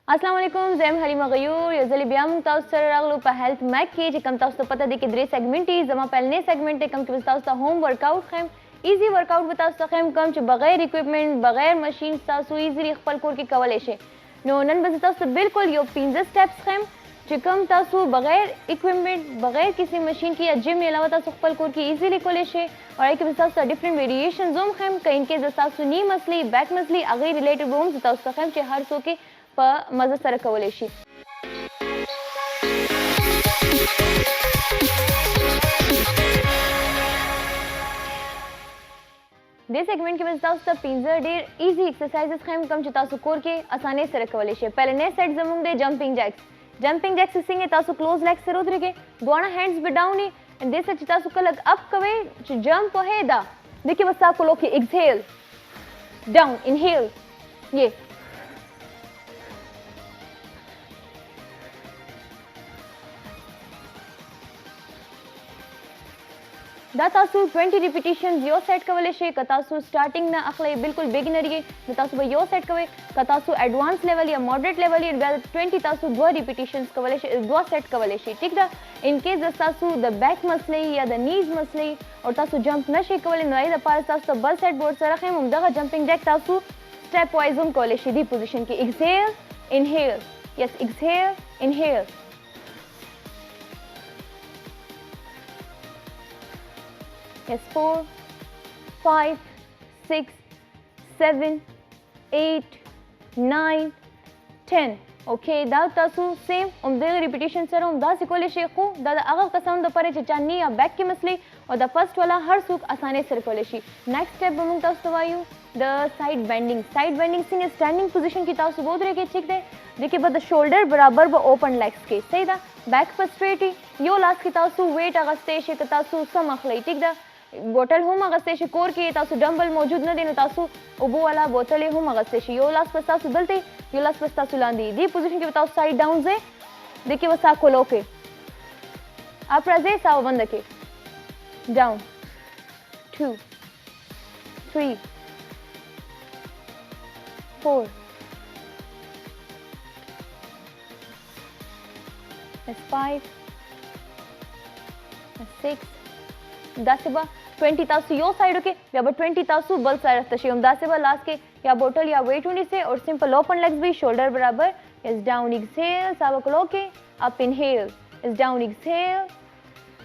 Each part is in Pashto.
अस्सलाम वालेकुम ज़ैम हलीमा गयूर या ज़ली बियाम ताउस सर रागलो पर हेल्थ मैक की जे कम ताउस तो पता दे कि द्रे सेगमेंट ही जमा पहले सेगमेंट है कम के ताउस होम वर्कआउट खैम इजी वर्कआउट बताउस खैम कम च बगैर इक्विपमेंट बगैर मशीन ताउस इजीली खपल कोर की कवल एशे नो नन बस ताउस बिल्कुल यो 15 स्टेप्स खैम जे कम ताउस बगैर इक्विपमेंट बगैर किसी मशीन की या जिम के अलावा ताउस खपल कोर की इजीली कोलेशे और आई के ताउस डिफरेंट वेरिएशन जोम खैम कहीं के ताउस नी मसली बैक मसली अगे रिलेटेड बोम ताउस खैम चे हर सो के पर मज़े सर कवले शी दे सेगमेंट के बजाय उस पिंजर डेर इजी एक्सरसाइजेस खैम कम चिता सुकोर के आसानी से कवले शी पहले ने सेट जमुंग दे जंपिंग जैक्स सिंगे तासु क्लोज लेग से रोदरे के दोना hands be down and they से चिता सुकलग अप कवे जंप है दा देखिए बस आपको लोग एक्सहेल डाउन इनहेल ये दा तासु 20 रिपीटिशंस यो सेट कवले शे कतासु स्टार्टिंग ना अखले बिल्कुल बिगिनर ये तासु यो सेट कवे कतासु एडवांस लेवल या मॉडरेट लेवल या 20 तासु दो रिपीटिशंस कवले शे दो सेट कवले शे ठीक दा इन केस तासु द बैक मसले या द नीज मसले और तासु जंप न शे कवले नई द पार तासु बल सेट बोर्ड सर रखे मुमदा जंपिंग जैक तासु स्टेप वाइज हम कवले शे दी पोजीशन की exhale inhale yes exhale inhale Yes, 4, 5, 6, 7, 8, 9, 10. Okay, दा तासु सेम उम्दे रिपीटिशन सर उम्दा सिकोले शेखो दा अगर कसम द परे चानी या बैक के मसले और द फर्स्ट वाला हर सुख आसानी से कोले शी नेक्स्ट स्टेप बमुंग तासु वायु द साइड बेंडिंग सिंग स्टैंडिंग पोजीशन की तासु बोध रहे के ठीक दे देखिए बद शोल्डर बराबर ब ओपन लेग्स के सही दा बैक पर स्ट्रेट ही यो लास्ट की तासु वेट अगस्ते शे तासु सम अखले ठीक दा बोतल हम अगस्ते शे कोर के तासु डंबल मौजूद न देनो तासु उबो वाला बोतल हम अगस्ते शे यो लास्ट पस्ता सु दलते यो लास्ट पस्ता सु लांदी दी पोजीशन के बताओ साइड डाउन से देखिए बस आ खोलो के आप रजे साव बंद के डाउन 2 3 4 5 6 दासिबा 20 तासु यो साइड ओके या 20 तासु बल साइड तशियम दासिबा लास्ट के या बोतल या वेट होने से और सिंपल ओपन लेग्स भी शोल्डर बराबर इज डाउन एक्सहेल साबक लोके up inhale is down exhale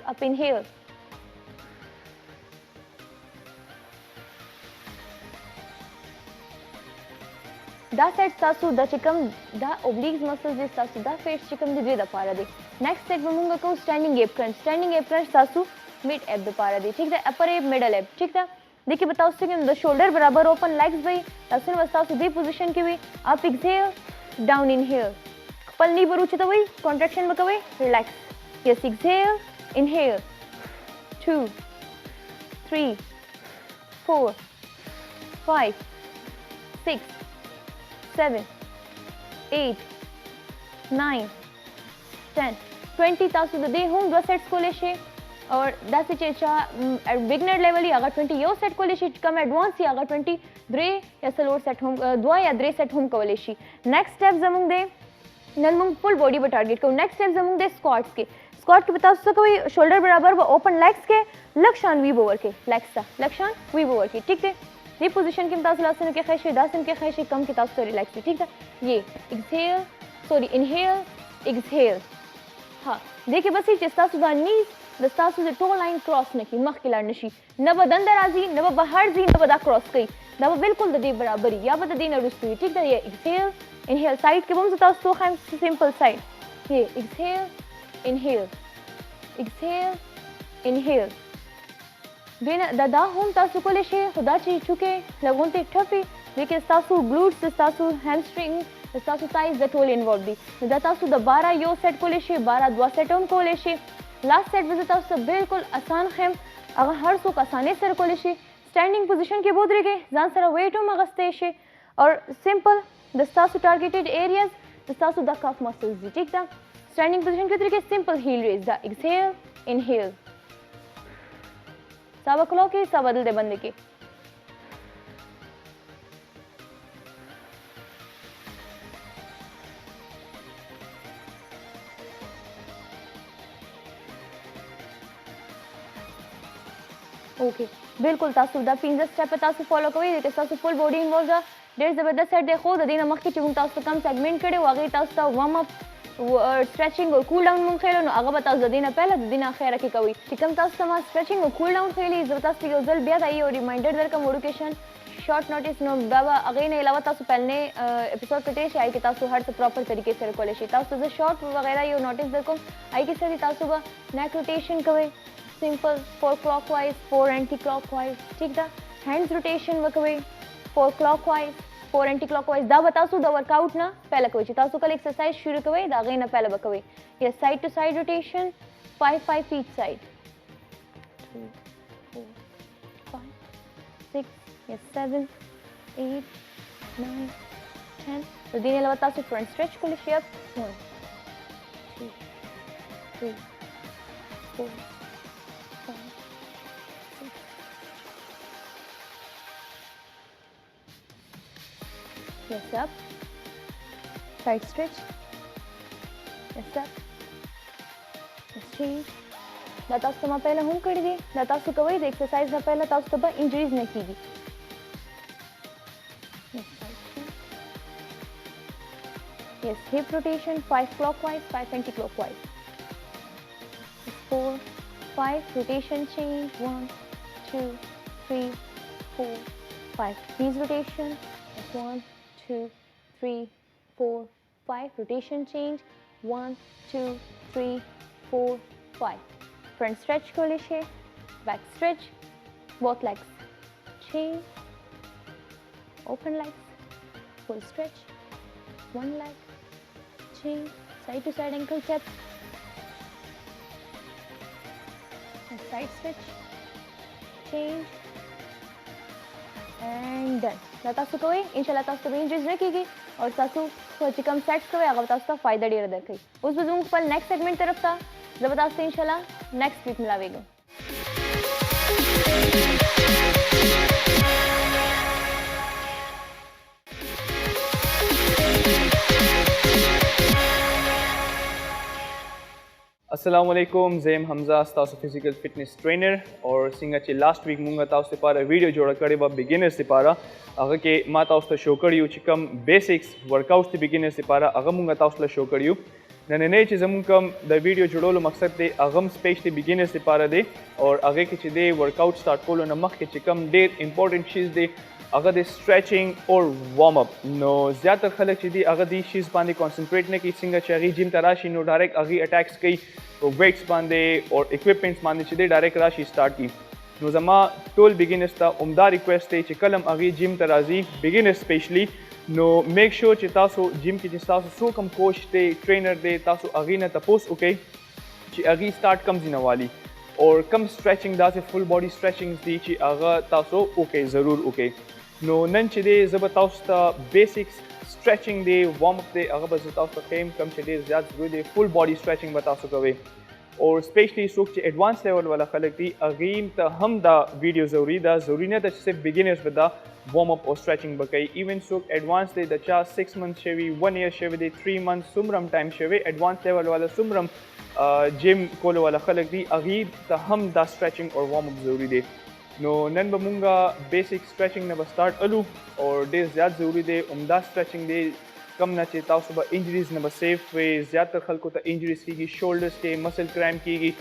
up inhale दा सेट तासु दा चिकम दा ओब्लिक्स मसल्स दिस तासु दा फेस चिकम दे दा पारा दे नेक्स्ट सेट बमुंगा को स्टैंडिंग एप क्रंच तासु मिड एप द पारा दी ठीक है अपर एप मिडल एप ठीक है देखिए बताओ से द शोल्डर बराबर ओपन लेग्स भाई तसन वस्ताव सीधी पोजीशन की भी अप एक्सहेल डाउन इनहेल कपल नी बरूचे तो वही कॉन्ट्रैक्शन में कवे रिलैक्स यस एक्सहेल इनहेल 2 3 4 5 6 7 8 9 10 20 तासु दे हम दो सेट्स को लेशे और दासी चेचा बिगनर लेवल ही अगर 20 यो सेट को लेशी कम एडवांस ही अगर 20 द्रे या सलोर सेट हम दो या द्रे सेट हम को लेशी नेक्स्ट स्टेप जमुंग दे ननमुंग फुल बॉडी पर टारगेट को नेक्स्ट स्टेप जमुंग दे स्क्वाट्स के बताओ सो कोई शोल्डर बराबर व ओपन लेग्स के लक्षण वी ओवर के लेग्स सा लक्षण वी ओवर के ठीक है ये पोजीशन के बताओ लासन के खैशे दासन के खैशे कम के तास तो रिलैक्स ठीक है ये एक्सहेल सॉरी इनहेल एक्सहेल हां देखिए बस ये चेस्टा सुधा नीज दस्तासु से टो लाइन क्रॉस न की मख किलार नशी नब दंदराजी नब बाहर जी नब दा क्रॉस कई नब बिल्कुल दे बराबरी या बद दीन रुस्तु ठीक है ये एक्सहेल इनहेल साइड के बम दस्तासु तो खाम सिंपल साइड ये एक्सहेल इनहेल बिन दादा हम तासु को लेशे खुदा ची चुके लगों ते ठफी देखिए तासु ग्लूट्स तासु हैमस्ट्रिंग तासु थाइज द टोल इन्वॉल्व दी तासु द 12 यो सेट को लेशे 12 दो सेट हम को लेशे लास्ट सेट विजिट तासु बिल्कुल आसान खैम अगर हर सुख आसानी से को लेशे स्टैंडिंग पोजीशन के बोध रहे जान सरा वेट हम अगस्ते शे और सिंपल दस्तासु टारगेटेड एरियाज दस्तासु द कफ मसल्स दी ठीक था स्टैंडिंग पोजीशन के तरीके simple heel raise the exhale inhale सबक लो के सब बदल दे बंदे के ओके बिल्कुल तासु दा 15 स्टेप तासु फॉलो कोई दे तासु फुल बॉडी इन्वॉल्व दा ډېر زبردست سیټ دی خو د دې نه مخکې چې موږ تاسو ته کم سیګمنټ کړی و هغې تاسو ته وارم اپ स्ट्रेचिंग और कूल डाउन मूंग खेलो अगर बताओ जदीना पहला दिन खैर रखी कवी चिकम तास तमा स्ट्रेचिंग और कूल डाउन खेली जबरदस्त यो जल बिया आई और रिमाइंडर दर का मोटिवेशन शॉर्ट नोटिस नो बाबा अगे ने अलावा तासु पहले एपिसोड कटे से आई के तासु हर से प्रॉपर तरीके से कोले शी तासु जो शॉर्ट वगैरह यो नोटिस दर को आई के से तासु बा नेक रोटेशन कवे सिंपल 4 क्लॉकवाइज 4 एंटी क्लॉकवाइज ठीक था हैंड्स रोटेशन वकवे 4 क्लॉकवाइज 4 एंटी क्लॉकवाइज दा बतासु द वर्कआउट ना पहले कोई तासु कल एक्सरसाइज शुरू कवे दा गई ना पहले बकवे ये side to side rotation 5 feet side 2 4 5 6 yes 7 8 9 10 तो दीने अलावा तासु फ्रंट स्ट्रेच को लिखिए अब 1 2 3 4 5 6 yes up side stretch yes up yes change तासु तमा पहले हम कर दी तासु कवई दे एक्सरसाइज ना पहले तासु तबा इंजरीज न कीगी yes hip rotation 5 clockwise 5 anti clockwise 4 5 rotation change 1 2 3 4 5 knees rotation 1 2 3 4 5 rotation change 1 2 3 4 5 front stretch को लीजिए back stretch both legs change open legs full stretch one leg change side to side ankle taps and side stretch change and done तासु को इंशाल्लाह तासु भी इंजरीज रखेगी और तासु को चिकम सेट्स को अगर तासु का फायदा डेर रखेगी उस बुजुर्ग पर नेक्स्ट सेगमेंट तरफ था जबरदस्त इंशाल्लाह नेक्स्ट वीक मिलावेगा अस्सलाम वालेकुम ज़ेम हमज़ा तासु फिजिकल फिटनेस ट्रेनर और सिंगा चे लास्ट वीक मुंगा तासु पारा वीडियो जोड़ा करे बा बिगिनर्स से पारा अगर के मा तासु शो करियो चिकम बेसिक्स वर्कआउट्स ते बिगिनर्स से पारा अगर मुंगा तासु शो करियो नने चीज़ मुंकम द वीडियो जोड़ोलो मकसद दे अगम स्पेशली बिगिनर्स से पारा दे और आगे के चे दे वर्कआउट स्टार्ट कोलो नमक के चिकम दे इंपॉर्टेंट चीज़ दे अगर दे स्ट्रेचिंग और वार्म अप नो ज़्यादातर खलक चीज़ी अगर दी चीज़ बांधे कॉन्सेंट्रेट ने की सिंगा चाहिए जिम तराशी नो डायरेक्ट अगी अटैक्स कई तो वेट्स बांधे और इक्विपमेंट्स बांधे चीज़े डायरेक्ट राशि स्टार्ट की नो जमा टोल बिगिनर्स था उम्दा रिक्वेस्ट है चिकलम अगी जिम तराजी beginners specially know make sure चे तासो जिम की तासो सो कम कोच दे ट्रेनर दे तासो अगी न तपोस ओके ची अगी स्टार्ट कम जिना वाली और कम स्ट्रेचिंग दा से फुल बॉडी स्ट्रेचिंग दी ची अगा तासो ओके ज़रूर ओके नो नन चे दे ज़बरदस्त बेसिक्स स्ट्रेचिंग दे वार्म अप दे अगर बस तासो खेम कम चे दे ज़्यादा ज़रूरी दे फुल बॉडी स्ट्रेचिंग बतासो कवे और स्पेशली सुख चे एडवांस लेवल वाला खलक दी अगीम ता हम दा वीडियो ज़रूरी ना ता सिर्फ बिगिनर्स बदा वार्म अप और स्ट्रेचिंग बकई इवन सुख एडवांस दे दचा 6 मंथ शेवी 1 ईयर शेवी दे 3 मंथ सुमरम टाइम शेवी एडवांस लेवल वाला सुमरम जिम कोलो वाला खलक दी अगीम ता हम दा स्ट्रेचिंग और वार्म अप ज़रूरी दे नो नन बमुंगा बेसिक स्ट्रेचिंग न स्टार्ट अलू और दे ज़्यादा ज़रूरी दे उम्दा स्ट्रेचिंग दे कम न चे तासु बा इंजरीज न सेफ वे ज़्यादातर खलको ता इंजरीज की शोल्डर्स के मसल क्रैम्प की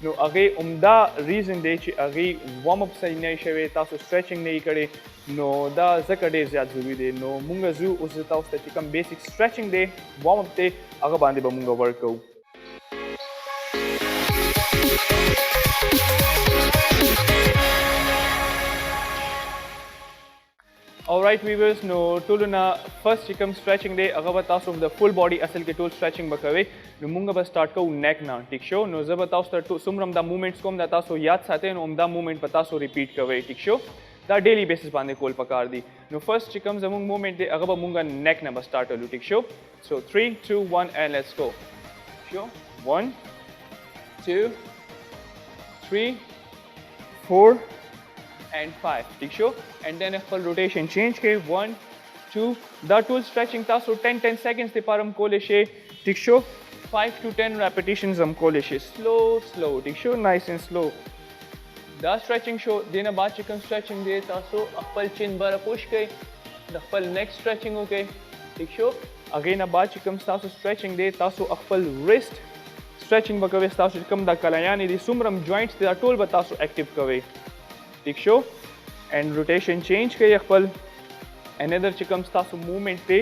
नो अगे उम्दा रीज़न दे चे अगे वार्म अप सही नहीं शेवे तासु स्ट्रेचिंग नहीं करे नो दा ज़कर दे ज़्यादा ज़रूरी दे नो मुंगा जू उस तासु ता कम बेसिक स्ट्रेचिंग दे वार्म अप दे अगर बांधे बमुंगा workout Alright viewers, no tool na first chikam stretching day अगर बताओ of the full body असल के tool stretching बकवे नो मुंगा बस start को neck ना ठीक शो नो जब बताओ start सुमरम दा movements को हम दाता सो याद साथे नो उम्दा movement बता सो repeat कवे ठीक शो दा daily basis बांधे कोल पकार दी नो first chikam जमुंग movement दे अगर मुंगा neck ना बस start अलू ठीक show so 3 2 1 and let's go show 1 2 3 4 and 5 ठीक show and then a full rotation change के 1 2 the tool stretching था so 10 seconds ते पार हम कोले शे ठीक शो 5 to 10 repetitions हम कोले शे slow ठीक शो nice and slow دا stretching شو دینه بعد چې کوم stretching دی تاسو خپل چین بره پوش کړئ د خپل neck stretching وکړئ ٹھیک شو هغې نه بعد چې کوم ستاسو stretching دی تاسو خپل wrist stretching به کوئ ستاسو چې کوم دا کلیانې دي څومره joints دي دا ټول به تاسو active کوئ ٹھیک شو and rotation change کوئ خپل another چې کوم ستاسو movement دی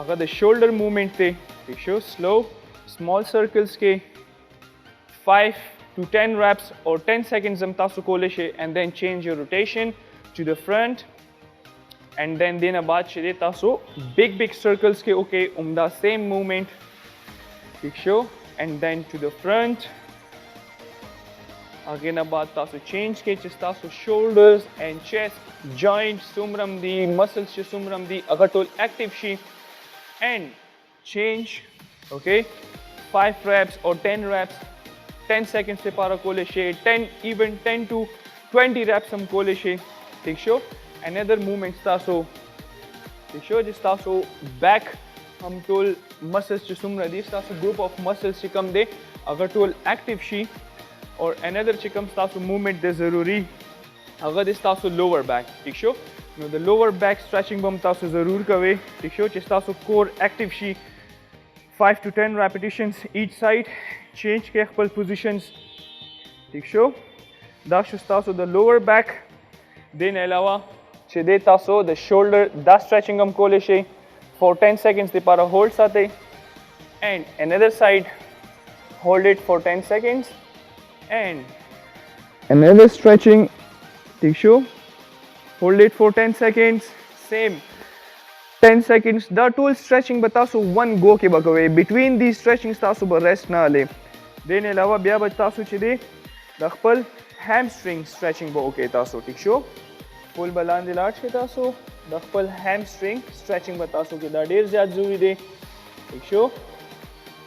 هغه د shoulder movement دی ٹھیک شو slow small circles کې 5 to 10 reps or 10 seconds هم تاسو کولی شئ and then change your rotation to the front and then دینه بعد چې دی تاسو big circles کې okay عمده same movement ٹھیک شو and then to the front هغې نه بعد تاسو change کې چې تاسو shoulders and chest joints څومره هم دي muscles چې څومره هم دي هغه ټول active شي and change okay 5 reps or 10 reps 10 seconds لپاره کولی شئ 10 even 10 to 20 reps هم کولی شئ ٹھیک شو another movement تاسو ٹھیک شو چې تاسو back هم ټول muscles چې څومره دي تاسو group of muscles چې کوم دی هغه ټول active شي or another چې کوم تاسو movement دی ضروري هغه دی تاسو lower back ٹھیک شو نو د lower back stretching به هم تاسو ضرور کوئ ٹھیک شو چې تاسو core active شي 5 to 10 repetitions each side change کې خپل positions ٹھیک شو دا شو تاسو د lower back دین علاوه چې دی تاسو د shoulder دا stretching هم کولی شئ for 10 seconds لپاره hold ساتئ and another side hold it for 10 seconds and another stretching ٹھیک شو hold it for 10 seconds same 10 seconds دا ټول stretching به تاسو one go کې به کوئ between these stretchings تاسو به rest نه الی دین علاوه بیا به تاسو چې دی د خپل hamstring stretching به وکړئ تاسو ټیک شو فول به لاندې لاړ شئ تاسو د خپل hamstring stretching به تاسو کې دا ډېر زیات ضروري دی ټیک شو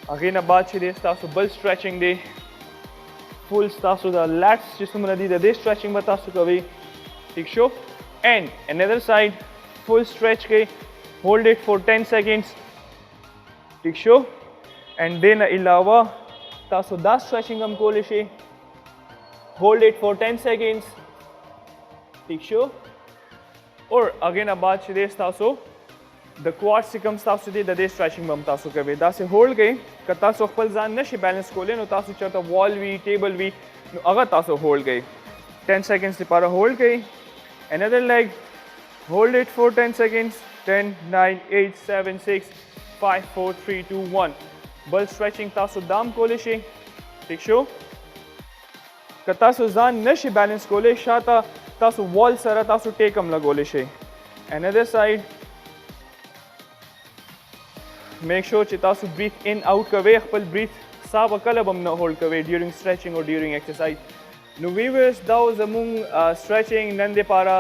هغې نه بعد چې دی ستاسو بل stretching دی فول ستاسو د lats چې څومره دي د دې stretching به تاسو کوئ ٹھیک شو and another side full stretch کوئ hold it for 10 seconds ٹھیک شو and then علاوه تاسو دا stretching هم کولی شئ hold it for 10 seconds ٹھیک شو اور هغې نه بعد چې دی ستاسو د quads چې کوم ستاسو دی د دې stretching به هم تاسو کوئ داسې هولډ کوئ که تاسو خپل ځان نشئ بیلنس کولی نو تاسو چېرته وال وي ټیبل وي نو هغه تاسو هولډ کوئ 10 seconds لپاره هولډ کوئ another leg hold it for 10 seconds 10 9 8 7 6 5 4 3 2 1 بل stretching تاسو دام کولی شئ ٹھیک شو که تاسو ځان نشئ بیلنس کولی شاته تاسو وال سره تاسو ټیک هم لګولی شئ another side میک شور چې تاسو breathe in out کوئ خپل breathe ساه به کله به هم نه هولډ کوئ during stretching or during exercise نو ویورز دا و زموږ stretching نن دپاره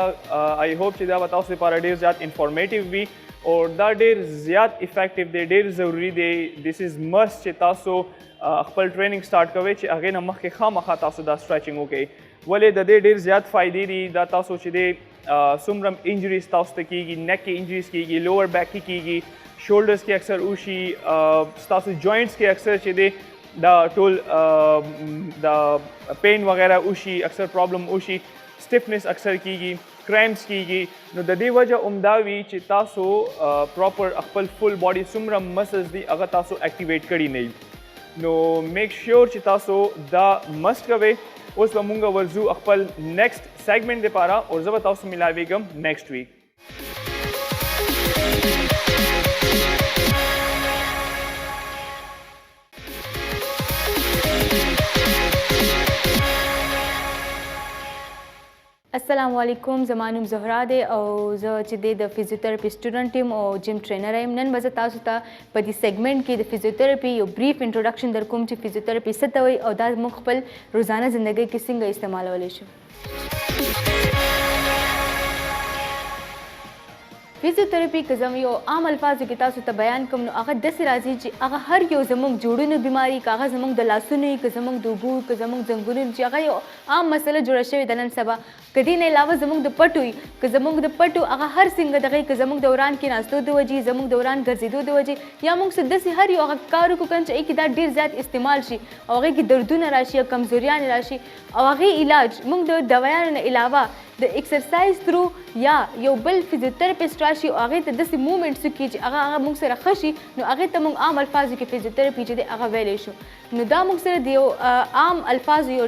I hope چې دا به تاسو دپاره ډېر زیات انفارمیټیو وي او دا ډېر زیات افیکټیو دی ډېر ضروري دی this is must چې تاسو خپل ټریننګ سٹارټ کوئ چې هغې نه مخکې خامخا تاسو دا stretching وکړئ ولې د دې ډېر زیات فایدې دي دا تاسو چې دی څومره انجریز تاسو ته کېږي نیک کې انجریز کېږي لوور بیک کې کېږي شولډرز کې اکثر وشي ستاسو جوینټس کې اکثر چې دی دا ټول دا پین وغیرہ وشي اکثر پرابلم وشي سټیفنس اکثر کېږي کرامپس کېږي نو د دې وجه عمدا وي چې تاسو پراپر خپل فل باډي څومره مسلز دي هغه تاسو اکټیویټ کړي نه نو میک شیور چې تاسو دا مسټ کوئ اوس به مونږ ورځو خپل نیکسټ سیګمنټ دپاره او زه به تاسو ملاویږم نیکسټ ویک السلام علیکم زما نوم زهرا دی او زه چې دی د فزیوتراپي سټوډنټ یم او جیم ټرینر یم نن به زه تاسو ته په دې سیګمنټ کې د فزیوتراپي یو بریف انټروډکشن در کوم چې فزیوتراپي څه ته وایي او دا موږ خپل روزانه زندګۍ کې څنګه استعمالولی شو فزیوتراپي که زم یو عام الفاظو کې تاسو ته بیان کوم نو هغه داسې راځي چې هغه هر یو زموږ جوړونو بیماري که هغه زموږ د لاسونو وي که زموږ د اوبو که زموږ زنګونو چې هغه یو عام مسله جوړه شوې ده نن سبا که دې نه علاوه زموږ د پټو وي که زموږ د پټو هغه هر څنګه دغه که زموږ د وران کېناستو د وجې زموږ د وران ګرځېدو د وجې یا موږ څه داسې هر یو هغه کار وکړو چې هغې کې دا ډېر زیات استعمال شي او هغې کې دردونه راشي یا کمزوریانې راشي او هغې علاج موږ د دوایانو نه علاوه د ایکسرسایز تھرو یا یو بل فزیوتراپیسټ راشي او هغې ته داسې مومنټس وکړي چې هغه موږ سره ښه شي نو هغې ته موږ عام الفاظو کې فزیوتراپي چې دی هغه ویلی شو نو دا موږ سره د یو عام الفاظو یو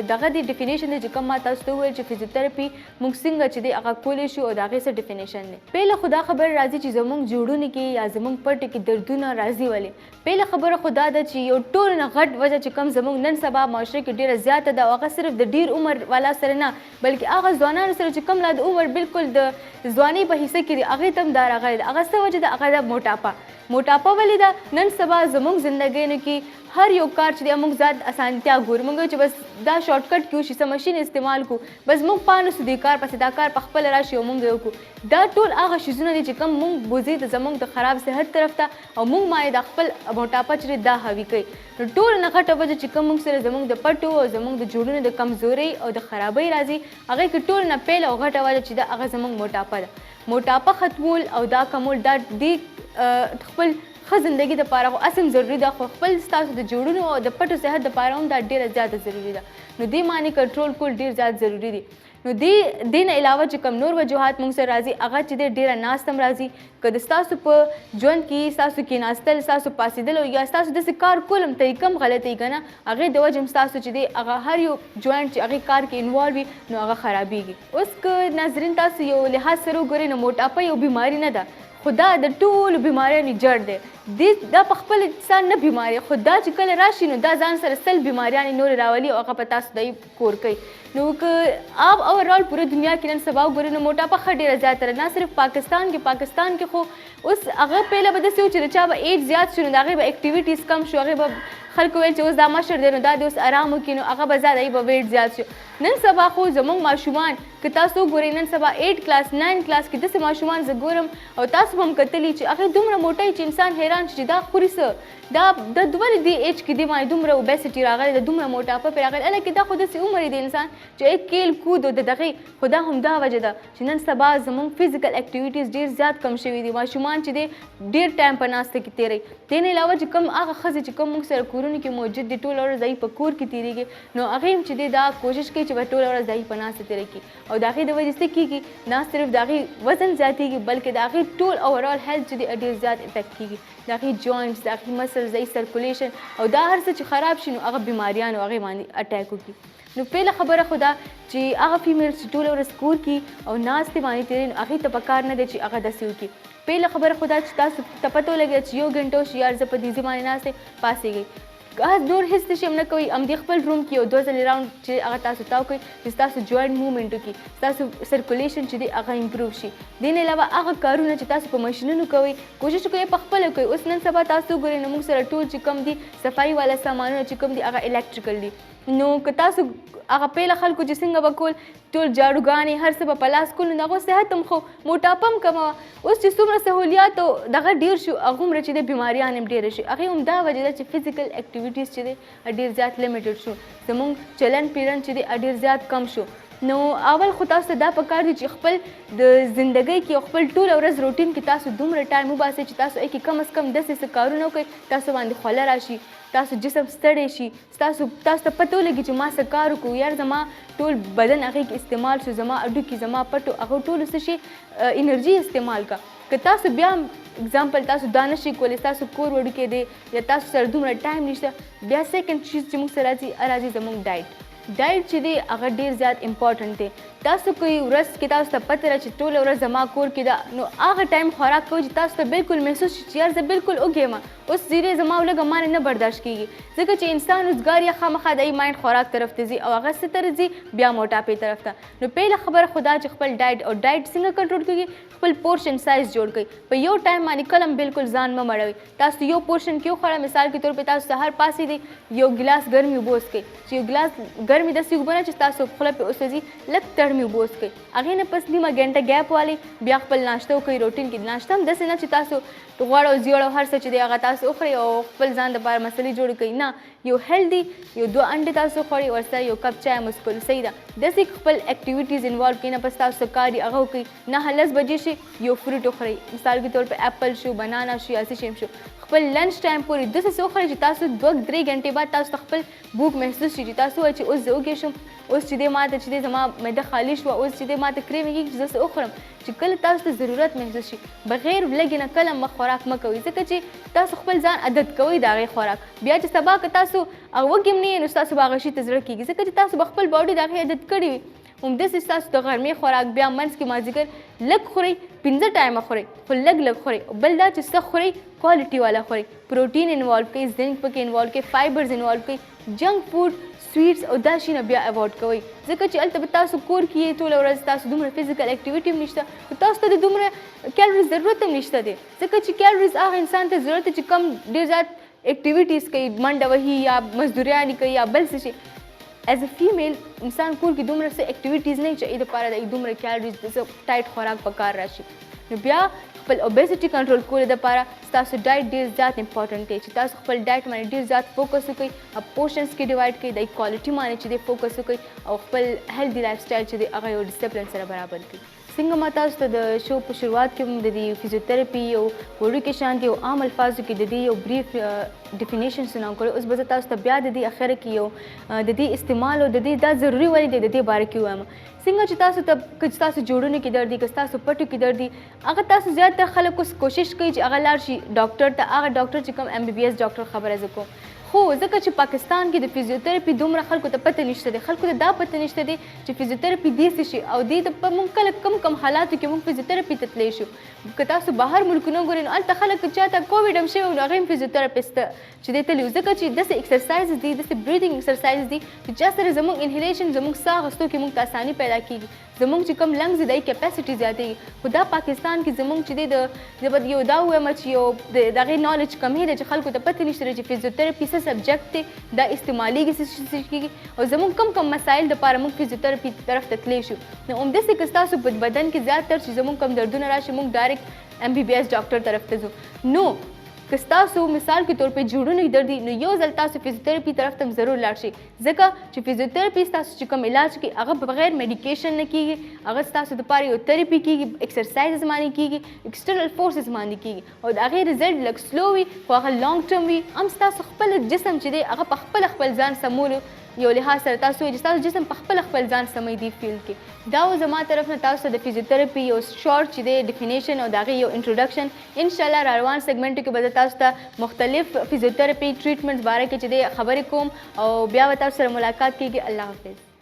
دغه دی ډیفینیشن دی چې کوم ما تاسو ته وویل چې فزیوتراپي موږ څنګه چې دی هغه کولی شو او د هغې څه ډیفینیشن دی پهله خو دا خبره راځي چې زموږ جوړونو کې یا زموږ پټو کې دردونه راځي ولې پهله خبره خو دا ده چې یو ټولو نه غټ وجه چې کوم زموږ نن سبا معاشره کې ډېره زیاته ده او هغه صرف د ډېر عمر والا سره نه بلکې هغه ځوانانو سره چې کوم لا د عمر بالکل د ځوانۍ په حصه کې دي هغې ته هم دا راغلی ده هغه څه وجه ده هغه ده موټاپه ولې ده نن سبا زموږ زندګیو کې هر یو کار چې دی موږ ذات اسانتیا ګورو موږ چې بس دا شارټ کټ کیو شي څه مشین استعمال کو بس موږ پانو دې کار پسې دا کار په خپل راشي او موږ یې وکړو دا ټول هغه شیزونه دي چې کوم موږ بوځي د زموږ د خراب صحت طرف ته او موږ مایې د خپل موټاپه چې دا حاوي کوي نو ټول نه غټه وجه چې کوم موږ سره زموږ د پټو او زموږ د جوړونو د کمزورۍ او د خرابۍ راځي هغې کې ټول نه پیل او غټه وجه چې دا هغه زموږ موټاپه ده موټاپه ختمول او دا کمول دا دې خپل ښه زندګي دپاره خو اصم ضروري ده خو خپل ستاسو د جوړونو او د پټو صحت دپاره هم دا ډېره زیاته ضروري ده نو دې معنی کنټرول کول ډېر زیات ضروري دي نو دې نه علاوه چې کوم نور وجوهات موږ سره راځي هغه چې دی ډېره ناست هم راځي که د ستاسو په ژوند کې ستاسو کېناستل ستاسو پاڅېدل یا ستاسو داسې کار کول هم طریقه هم غلطه وي که نه هغې د وجې هم ستاسو چې دی هغه هر یو جوینټ چې هغې کار کې انوالو وي نو هغه خرابېږي اوس که ناظرین تاسو یو لحاظ سره وګورئ نو موټاپه یو بیماري نه ده خو دا د ټولو بیماریانو جړ دی دا په خپل انسان نه بیماری خو دا چې کله راشي نو دا ځان سره سل بیماریانې نورې راولي او هغه په تاسو دی کور کوي نو که آپ اوورال پوره دنیا کې نن سبا وګورئ نو موټاپه ښه ډېره زیاته ده نه صرف پاکستان کې خو اوس هغه پهله به داسې و چې د چا به ایج زیات شو نو د هغې به اکټیویټیز کم شو هغې به خلکو ویل چې اوس دا مشر دی نو دا د اوس ارام وکړي نو هغه به زیات هغې به ویټ زیات شو نن سبا خو زموږ ماشومان که تاسو وګورئ نن سبا 8 کلاس 9 کلاس کې داسې ماشومان زه ګورم او تاسو به هم کتلي چې هغې دومره موټی چې انسان حیران شي چې دا خوري څه دا د ولې دې ایج کې دې باندې دومره اوبیسټي راغلی ده دومره موټاپه پرې راغلی هلکې دا خو داسې عمر د انسان چې کیل کود او د دغې خو دا همدا وجه ده چې نن سبا زموږ فزیکل اکټیویټیز ډېر زیات کم شوي دي ماشومان چې دی ډېر ټایم په ناسته کې تېروي دې نه علاوه چې کوم هغه ښځې چې کوم موږ سره کورونو کې موجود دي ټوله ورځ هغوی په کور کې تېرېږي نو هغې هم چې دی دا کوشش کوي چې به ټوله ورځ د هغوی په ناسته تېره کړي او د هغې د وجې څه کېږي نه صرف د هغې وزن زیاتېږي بلکې د هغې ټول اوورال هیلث چې دی ډېر زیات افیکټ کېږي د هغې جوینټس د هغې مسلز د هغې سرکولیشن او دا هر څه چې خراب شي نو هغه بیماریانو هغې باندې اټیک وکړي نو پهله خبره خو دا چې هغه فیمیل چې ټوله ورځ کور کې او ناستې باندې تېروي نو هغې ته پکار نه دی چې هغه داسې وکړي پهله خبره خو دا چې تاسو ته پته ولګېده چې یو ګنټه وشي یار زه په دیزې باندې ناست یم پاڅېږئ نور هېڅ څه شی هم نه کوئ همدې خپل روم کې یو 2 ځلې راؤنډ چې هغه تاسو تاو کوئ چې ستاسو جوینټ موومنټ وکړي ستاسو سرکولیشن چې دی هغه امپروو شي دې نه علاوه هغه کارونه چې تاسو په ماشینونو کوئ کوشش وکړئ په خپله کوئ اوس نن سبا تاسو وګورئ نو موږ سره ټول چې کوم دي صفایي والا سامانونه چې کوم دي هغه الکټریکل دي نو که تاسو هغه پهله خلکو چې څنګه به کول ټول جاړوګانې هر څه به په لاس کول نو د هغو صحت هم خو موټاپه هم کمه وه اوس چې څومره سهولیات او دغه ډېر شو هغومره چې دی بیماریان هم ډېره شي هغې هم دا وجه ده چې فزیکل اکټیویټیز چې دی ډېر زیات لیمیټډ شو زموږ چلن پیرن چې دی ډېر زیات کم شو نو اول خو تاسو ته دا پکار دي چې خپل د زندګۍ کې خپل ټوله ورځ روټین کې تاسو دومره ټایم وباسئ چې تاسو کې کم از کم داسې څه کارونه وکړئ تاسو باندې خوله راشي تاسو جسم ستړی شي تاسو ته پته ولګي چې ما څه کار وکړو یار زما ټول بدن هغې کې استعمال شو زما هډوکي زما پټو هغه ټولو څه شي انرژي استعمال کا که تاسو بیا هم اگزامپل تاسو دا نشئ کولی ستاسو کور وړوکی دی یا تاسو سره دومره ټایم نشته بیا سیکنډ چیز چې موږ سره راځي زموږ ډایټ چې دی هغه ډېر زیات امپورټنټ دی تاسو کوئی ورځ کې تاسو ته پته ده چې ټوله ورځ زما کور کې ده نو هغه ټایم خوراک کوئ چې تاسو ته بلکل محسوس شي چې یار زه بلکل وږې یم اوس زیرې زما ولږه ما نه برداشت کېږي ځکه چې انسان اوسګار یا خامخا د مایند خوراک طرف ته ځي او هغه څه ته ځي بیا موټاپې طرف ته نو پیله خبره خدا چې خپل ډایټ او ډایټ څنګه کنټرول کړي خپل پورشن سایز جوړ کړئ په یو ټایم باندې کلم بالکل ځان مه مړوئ تاسو یو پورشن کې وخوړه مثال کې طور په تاسو سهار پاسې دی یو ګلاس ګرمې اوبه وڅښئ چې یو ګلاس ګرمې داسې اوبه نه چې تاسو خوله پې وسوځي لږ تړمې اوبه وڅښئ هغې نه پس نیمه ګنټه ګیپ والئ بیا خپل ناشته وکړئ روټین کې ناشته هم داسې نه چې تاسو غوړ او زیړ او هر څه چې دی هغه تاسو وخورئ او خپل ځان دپاره مسلې جوړې کړئ نه یو هیلدي یو 2 انډې تاسو خوړئ ورسره یو کپ چای مسکل صحیح ده داسې خپل اکټیویټیز انوالو کړئ نه پس تاسو څه کار هغه وکړئ نه 10 بجې شي یو فروټ وخورئ مثال کې طور په اپل شو بنانا شو یا څه شی شو خپل لنچ ټایم پورې داسې څه وخورئ چې تاسو 2-3 غنټې بعد تاسو ته خپل بوک محسوس شي چې تاسو وایئ چې اوس زه وږې شم اوس چې دی ما ته چې دی زما معده خالي شوه اوس چې دی ما ته کرې کېږي چې زه څه وخورم چې کله تاسو ته ضرورت محسوس شي بغیر لږې نه کله مخ خوراک مه کوئ ځکه چې تاسو خپل ځان عادت کوئ د هغې خوراک بیا چې سبا که تاسو وږي هم نه یې نو ستاسو به هغه شي ته زړه کېږي ځکه چې تاسو به خپل باډي د هغې عادت کړي وي همداسې ستاسو د غرمې خوراک بیا منځ کې مازدیګر لږ خورئ 15 ټایمه خورئ خو لږ خورئ بل دا چې څه خورئ کوالټي والا خورئ پروټین انوالو کړئ زنک پکې انوالو کړئ فایبرز انوالو کړئ جنک فوډ سویټس او دا شي نه بیا اوایډ کوئ ځکه چې هلته به تاسو کور کې یې ټوله ورځ تاسو دومره فزیکل اکټیویټي هم نشته خو تاسو ته د دومره کیلریز ضرورت هم نشته دی ځکه چې کیلریز هغه انسان ته ضرورت دی چې کم ډېر زیات اکټیویټیز کوي منډه وهي یا مزدوریانې کوي یا بل څه شي ایز ا فیمیل انسان کور کې دومره څه اکټیویټیز نه چې دپاره د دومره کیلریز د ټایټ خوراک په کار راشي نو بیا خپل اوبیسټي کنټرول کولو دپاره ستاسو ډایټ ډېر زیات امپورټنټ دی چې تاسو خپل ډایټ باندې ډېر زیات فوکس وکړئ پورشنز کې ډیوایډ کړئ د کوالټي باندې چې دی فوکس وکړئ او خپل هیلدي لایف سټایل چې دی هغه یو ډسپلن سره برابر کړئ څنګه ما تاسو ته د شو په شروعات کې هم د دې فزیوتراپي یو وړوکې شانتې یو عام الفاظو کې د دې یو بریف ډیفینیشن سناو کړی اوس به زه تاسو ته بیا د دې اخره کې یو د دې استعمال او د دې دا ضروري ولې دی د دې باره کې ووایم څنګه چې تاسو ته که تاسو جوړونو کې درد دي که تاسو پټو کې درد دي هغه تاسو زیاتره خلک اوس کوشش کوي چې هغه لاړ شي ډاکټر ته هغه ډاکټر چې کوم MBBS ډاکټر خبره زه کوم خو ځکه چې پاکستان کې د فزیوتراپي دومره خلکو ته پته نشته دی خلکو ته دا پته نشته دی چې فزیوتراپي دې څه شي او دې ته موږ کله کم حالاتو کې موږ فزیوتراپي ته تللی شو که تاسو بهر ملکونو ګورئ نو هلته خلک چاته کوویډ هم شوی نو هغه هم فزیوتراپسټ چې دی تللی ځکه چې داسې ایکسرسایز دي داسې بریدینګ ایکسرسایز دي چې چا سره زموږ انهیلیشن زموږ ساه اخیستو کې موږ ته اساني پیدا کېږي زموږ چې کوم لنګز دی کیپاسټي زیاتېږي خو دا پاکستان کې زموږ چې دی د یو دا ووایم چې یو د هغې نالج کمې ده چې خلکو ته پته نشته چې فزیوتراپي څه سبجیکټ دی دا استعمالیږي څه کېږي او زموږ کم مسایل دپاره موږ فزیوتراپي طرف ته تللی شو نو همداسې که ستاسو په بدن کې زیاتر چې زموږ کم دردونه راشي موږ ډایرکټ MBBS ډاکټر طرف ته ځو نو که ستاسو مثال کې طور په جوړونو کې درد دي نو یو ځل تاسو فزیوتراپي طرف ته ضرور لاړ شئ ځکه چې فزیوتراپي ستاسو چې کوم علاج کوي هغه بغیر میډیکیشن نه کېږي هغه ستاسو دپاره یو تھراپي کېږي ایکسرسایزز باندې کېږي ایکسټرنل فورسز باندې کېږي او د هغې رزلټ لږ سلو وي خو هغه لانګ ټرم وي هم ستاسو خپل جسم چې دی هغه په خپل ځان سمولو یو لحاظ سره تاسو وایئ چې ستاسو جسم په خپل ځان سمی دی فیلډ کې دا و زما طرف نه تاسو د فزیوتراپي یو شارټ چې دی ډیفینیشن او د هغې یو انټروډکشن انشاءالله را روان سیګمنټ کې به زه تاسو ته مختلف فزیوتراپي ټریټمنټس باره کې چې دی خبرې کوم او بیا به تاسو سره ملاقات کېږي الله حافظ